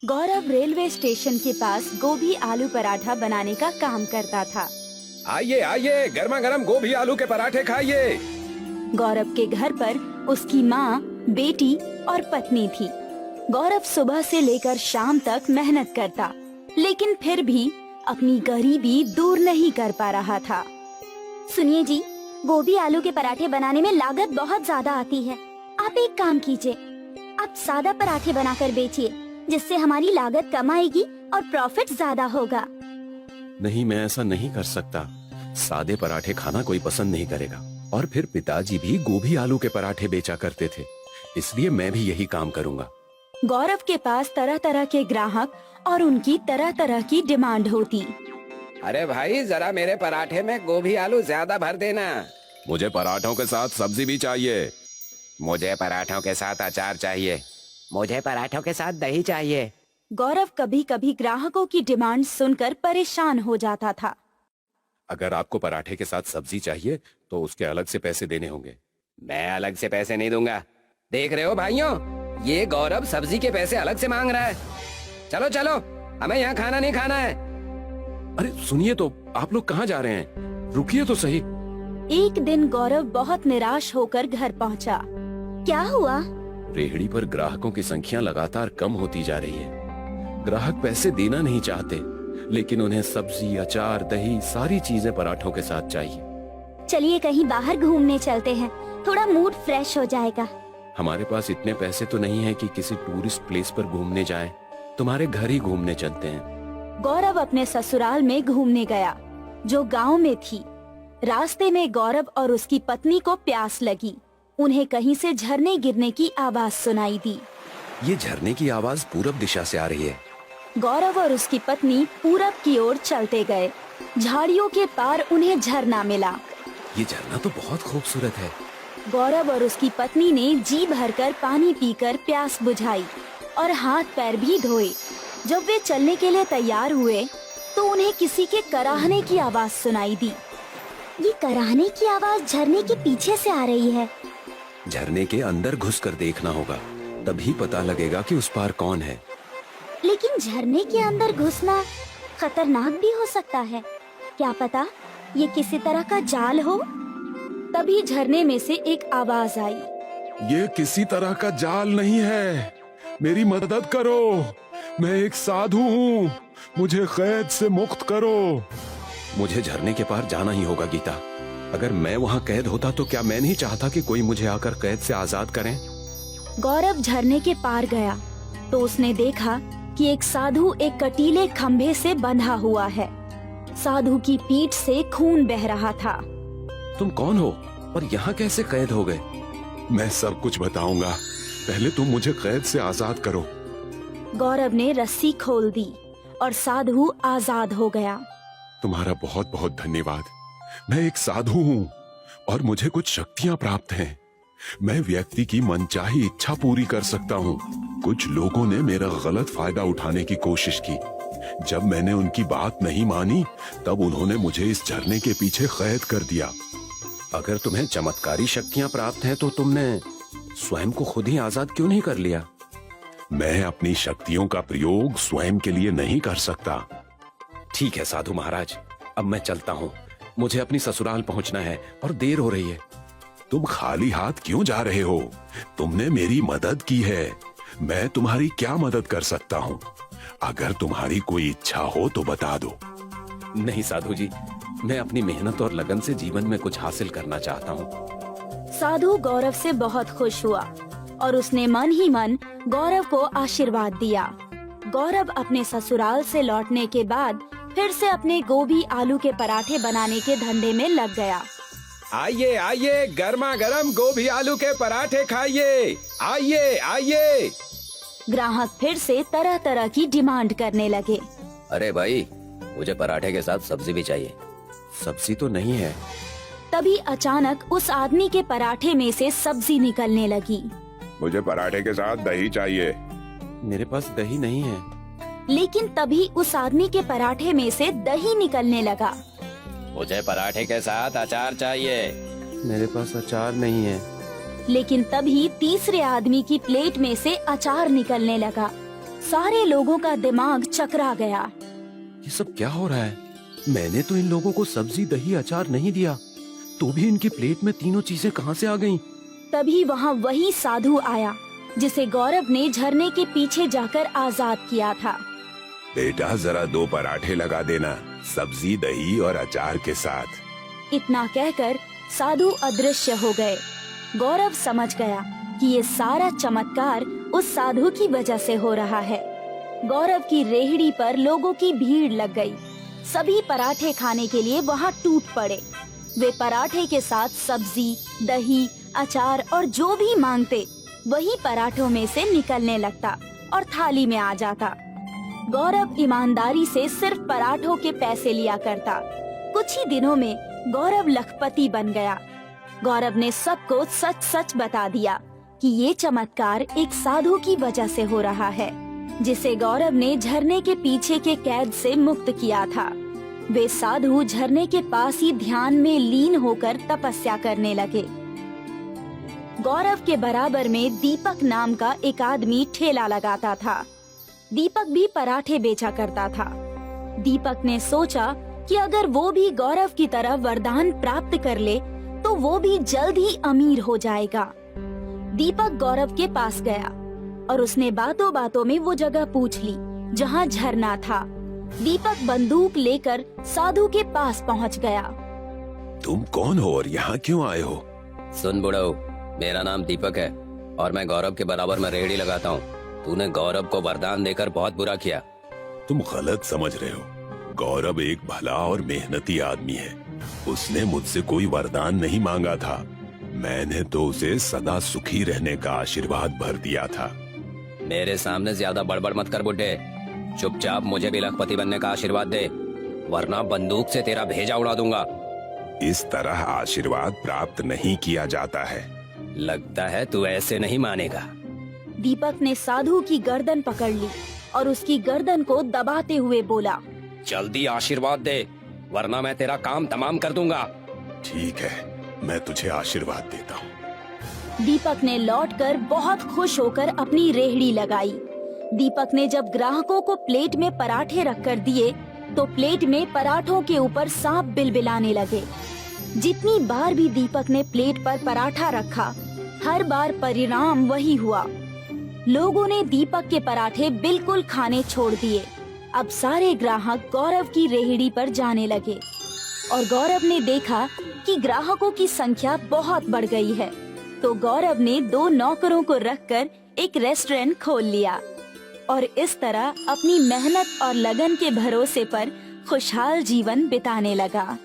गौरव railway station के पास गोभी आलू पराठा बनाने का काम करता था। आइए आइए, गर्मा गर्म गोभी आलू के पराठे खाइए। गौरव के घर पर उसकी माँ, बेटी और पत्नी थी। गौरव सुबह से लेकर शाम तक मेहनत करता, लेकिन फिर भी अपनी गरीबी दूर नहीं कर पा रहा था। सुनिए जी, गोभी आलू के पराठे बनाने में लागत बहुत ज्यादा आती है। आप एक काम कीजिए, आप सादा पराठे बनाकर बेचिए, जिससे हमारी लागत कम आएगी और प्रॉफिट ज्यादा होगा। नहीं, मैं ऐसा नहीं कर सकता। सादे पराठे खाना कोई पसंद नहीं करेगा। और फिर पिताजी भी गोभी आलू के पराठे बेचा करते थे, इसलिए मैं भी यही काम करूंगा। गौरव के पास तरह तरह के ग्राहक और उनकी तरह तरह की डिमांड होती। अरे भाई, जरा मेरे पराठे में गोभी आलू ज्यादा भर देना। मुझे पराठों के साथ सब्जी भी चाहिए। मुझे पराठों के साथ अचार चाहिए। मुझे पराठों के साथ दही चाहिए। गौरव कभी कभी ग्राहकों की डिमांड सुनकर परेशान हो जाता था। अगर आपको पराठे के साथ सब्जी चाहिए तो उसके अलग से पैसे देने होंगे। मैं अलग से पैसे नहीं दूंगा। देख रहे हो भाइयों, ये गौरव सब्जी के पैसे अलग से मांग रहा है। चलो चलो, हमें यहाँ खाना नहीं खाना है। अरे सुनिए तो, आप लोग कहाँ जा रहे हैं? रुकिए तो सही। एक दिन गौरव बहुत निराश होकर घर पहुंचा। क्या हुआ? रेहड़ी पर ग्राहकों की संख्या लगातार कम होती जा रही है। ग्राहक पैसे देना नहीं चाहते, लेकिन उन्हें सब्जी, अचार, दही, सारी चीजें पराठों के साथ चाहिए। चलिए कहीं बाहर घूमने चलते हैं, थोड़ा मूड फ्रेश हो जाएगा। हमारे पास इतने पैसे तो नहीं है कि किसी टूरिस्ट प्लेस पर घूमने जाएं। तुम्हारे घर ही घूमने चलते हैं। गौरव अपने ससुराल में घूमने गया, जो गांव में थी। रास्ते में गौरव और उसकी पत्नी को प्यास लगी। उन्हें कहीं से झरने गिरने की आवाज सुनाई दी। ये झरने की आवाज पूरब दिशा से आ रही है। गौरव और उसकी पत्नी पूरब की ओर चलते गए। झाड़ियों के पार उन्हें झरना मिला। ये झरना तो बहुत खूबसूरत है। गौरव और उसकी पत्नी ने जी भरकर पानी पीकर प्यास बुझाई और हाथ पैर भी धोए। जब वे चलने के लिए तैयार हुए तो उन्हें किसी के कराहने की आवाज सुनाई दी। ये कराहने की आवाज झरने के पीछे से आ रही है। झरने के अंदर घुसकर देखना होगा, तभी पता लगेगा कि उस पार कौन है। लेकिन झरने के अंदर घुसना खतरनाक भी हो सकता है। क्या पता ये किसी तरह का जाल हो। तभी झरने में से एक आवाज आई। ये किसी तरह का जाल नहीं है, मेरी मदद करो। मैं एक साधु हूँ, मुझे कैद से मुक्त करो। मुझे झरने के पार जाना ही होगा गीता। अगर मैं वहाँ कैद होता तो क्या मैं नहीं चाहता कि कोई मुझे आकर कैद से आजाद करें? गौरव झरने के पार गया तो उसने देखा कि एक साधु एक कटीले खंभे से बंधा हुआ है। साधु की पीठ से खून बह रहा था। तुम कौन हो और यहाँ कैसे कैद हो गए? मैं सब कुछ बताऊंगा, पहले तुम मुझे कैद से आजाद करो। गौरव ने रस्सी खोल दी और साधु आजाद हो गया। तुम्हारा बहुत बहुत धन्यवाद। मैं एक साधु हूँ और मुझे कुछ शक्तियाँ प्राप्त हैं। मैं व्यक्ति की मनचाही इच्छा पूरी कर सकता हूँ। कुछ लोगों ने मेरा गलत फायदा उठाने की कोशिश की। जब मैंने उनकी बात नहीं मानी, तब उन्होंने मुझे इस झरने के पीछे कैद कर दिया। अगर तुम्हें चमत्कारी शक्तियाँ प्राप्त हैं तो तुमने स्वयं को खुद ही आजाद क्यों नहीं कर लिया? मैं अपनी शक्तियों का प्रयोग स्वयं के लिए नहीं कर सकता। ठीक है साधु महाराज, अब मैं चलता हूँ। मुझे अपनी ससुराल पहुँचना है और देर हो रही है। तुम खाली हाथ क्यों जा रहे हो? तुमने मेरी मदद की है, मैं तुम्हारी क्या मदद कर सकता हूँ? अगर तुम्हारी कोई इच्छा हो तो बता दो। नहीं साधु जी, मैं अपनी मेहनत और लगन से जीवन में कुछ हासिल करना चाहता हूँ। साधु गौरव से बहुत खुश हुआ और उसने मन ही मन गौरव को आशीर्वाद दिया। गौरव अपने ससुराल से लौटने के बाद फिर से अपने गोभी आलू के पराठे बनाने के धंधे में लग गया। आइए आइए, गर्मा गर्म गोभी आलू के पराठे खाइए। आइए आइए। ग्राहक फिर से तरह तरह की डिमांड करने लगे। अरे भाई, मुझे पराठे के साथ सब्जी भी चाहिए। सब्जी तो नहीं है। तभी अचानक उस आदमी के पराठे में से सब्जी निकलने लगी। मुझे पराठे के साथ दही चाहिए। मेरे पास दही नहीं है। लेकिन तभी उस आदमी के पराठे में से दही निकलने लगा। मुझे पराठे के साथ अचार चाहिए। मेरे पास अचार नहीं है। लेकिन तभी तीसरे आदमी की प्लेट में से अचार निकलने लगा। सारे लोगों का दिमाग चकरा गया। ये सब क्या हो रहा है? मैंने तो इन लोगों को सब्जी, दही, अचार नहीं दिया, तो भी इनकी प्लेट में तीनों चीजें कहाँ से आ गईं? तभी वहाँ वही साधु आया जिसे गौरव ने झरने के पीछे जाकर आजाद किया था। बेटा जरा 2 पराठे लगा देना, सब्जी, दही और अचार के साथ। इतना कहकर साधु अदृश्य हो गए। गौरव समझ गया कि ये सारा चमत्कार उस साधु की वजह से हो रहा है। गौरव की रेहड़ी पर लोगों की भीड़ लग गई। सभी पराठे खाने के लिए वहाँ टूट पड़े। वे पराठे के साथ सब्जी, दही, अचार और जो भी मांगते वही पराठों में से निकलने लगता और थाली में आ जाता। गौरव ईमानदारी से सिर्फ पराठों के पैसे लिया करता। कुछ ही दिनों में गौरव लखपति बन गया। गौरव ने सबको सच सच बता दिया कि ये चमत्कार एक साधु की वजह से हो रहा है, जिसे गौरव ने झरने के पीछे के कैद से मुक्त किया था। वे साधु झरने के पास ही ध्यान में लीन होकर तपस्या करने लगे। गौरव के बराबर में दीपक नाम का एक आदमी ठेला लगाता था। दीपक भी पराठे बेचा करता था। दीपक ने सोचा कि अगर वो भी गौरव की तरह वरदान प्राप्त कर ले तो वो भी जल्द ही अमीर हो जाएगा। दीपक गौरव के पास गया और उसने बातों बातों में वो जगह पूछ ली जहाँ झरना था। दीपक बंदूक लेकर साधु के पास पहुँच गया। तुम कौन हो और यहाँ क्यों आए हो? सुन बुढ़ऊ, मेरा नाम दीपक है और मैं गौरव के बराबर में रेहड़ी लगाता हूँ। तूने गौरव को वरदान देकर बहुत बुरा किया। तुम गलत समझ रहे हो। गौरव एक भला और मेहनती आदमी है। उसने मुझसे कोई वरदान नहीं मांगा था। मैंने तो उसे सदा सुखी रहने का आशीर्वाद भर दिया था। मेरे सामने ज्यादा बड़बड़ मत कर बुड्ढे। चुपचाप मुझे भी लखपति बनने का आशीर्वाद दे, वरना बंदूक से तेरा भेजा उड़ा दूंगा। इस तरह आशीर्वाद प्राप्त नहीं किया जाता है। लगता है तू ऐसे नहीं मानेगा। दीपक ने साधु की गर्दन पकड़ ली और उसकी गर्दन को दबाते हुए बोला, जल्दी आशीर्वाद दे, वरना मैं तेरा काम तमाम कर दूंगा। ठीक है, मैं तुझे आशीर्वाद देता हूँ। दीपक ने लौटकर बहुत खुश होकर अपनी रेहड़ी लगाई। दीपक ने जब ग्राहकों को प्लेट में पराठे रखकर दिए तो प्लेट में पराठों के ऊपर सांप बिलबिलाने लगे। जितनी बार भी दीपक ने प्लेट पर पराठा रखा, हर बार परिणाम वही हुआ। लोगों ने दीपक के पराठे बिल्कुल खाने छोड़ दिए। अब सारे ग्राहक गौरव की रेहड़ी पर जाने लगे और गौरव ने देखा कि ग्राहकों की संख्या बहुत बढ़ गई है। तो गौरव ने 2 नौकरों को रखकर एक रेस्टोरेंट खोल लिया और इस तरह अपनी मेहनत और लगन के भरोसे पर खुशहाल जीवन बिताने लगा।